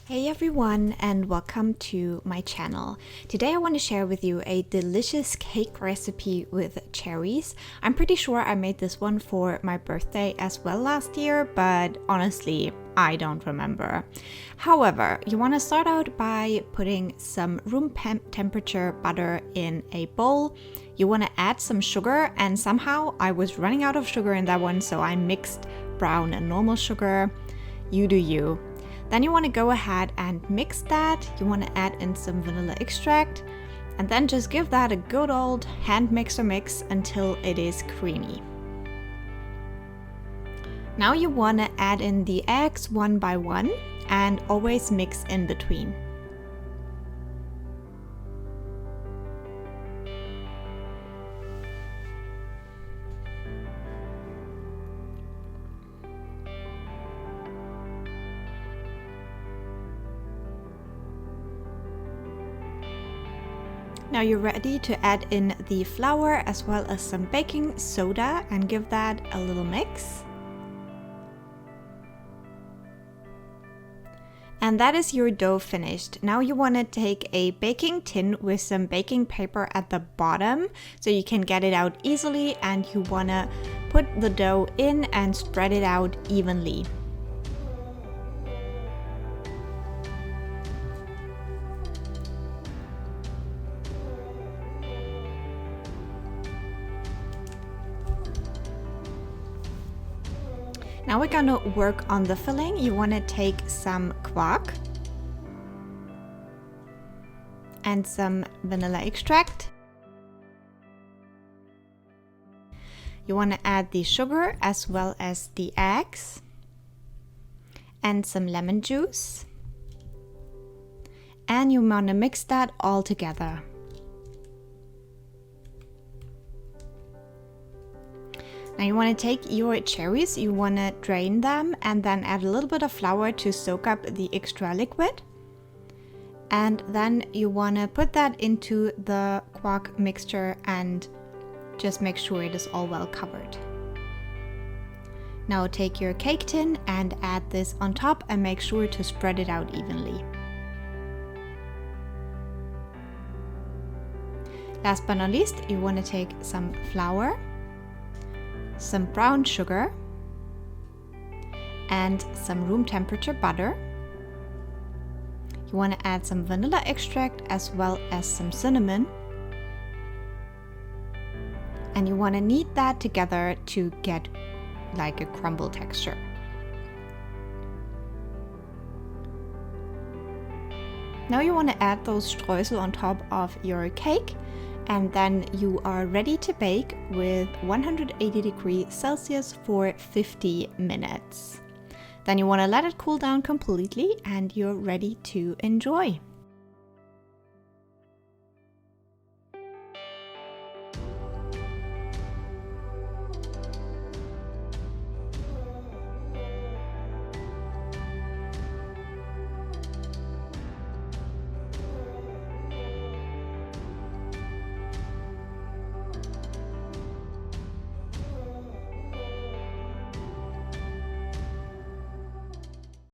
Hey everyone, and welcome to my channel. Today I want to share with you a delicious cake recipe with cherries. I'm pretty sure I made this one for my birthday as well last year, but honestly, I don't remember. However, you want to start out by putting some room temperature butter in a bowl. You want to add some sugar, and somehow I was running out of sugar in that one, so I mixed brown and normal sugar. You do you. Then you want to go ahead and mix that. You want to add in some vanilla extract and then just give that a good old hand mixer mix until it is creamy. Now you want to add in the eggs one by one and always mix in between. Now you're ready to add in the flour as well as some baking soda and give that a little mix. And that is your dough finished. Now you want to take a baking tin with some baking paper at the bottom so you can get it out easily, and you want to put the dough in and spread it out evenly. Now we're gonna work on the filling. You wanna take some quark and some vanilla extract. You wanna add the sugar as well as the eggs and some lemon juice. And you wanna mix that all together. Now you want to take your cherries, you want to drain them and then add a little bit of flour to soak up the extra liquid. And then you want to put that into the quark mixture and just make sure it is all well covered. Now take your cake tin and add this on top and make sure to spread it out evenly. Last but not least, you want to take some flour, some brown sugar, and some room temperature butter. You want to add some vanilla extract as well as some cinnamon. And you want to knead that together to get like a crumble texture. Now you want to add those streusel on top of your cake, and then you are ready to bake with 180 degrees Celsius for 50 minutes. Then you want to let it cool down completely and you're ready to enjoy.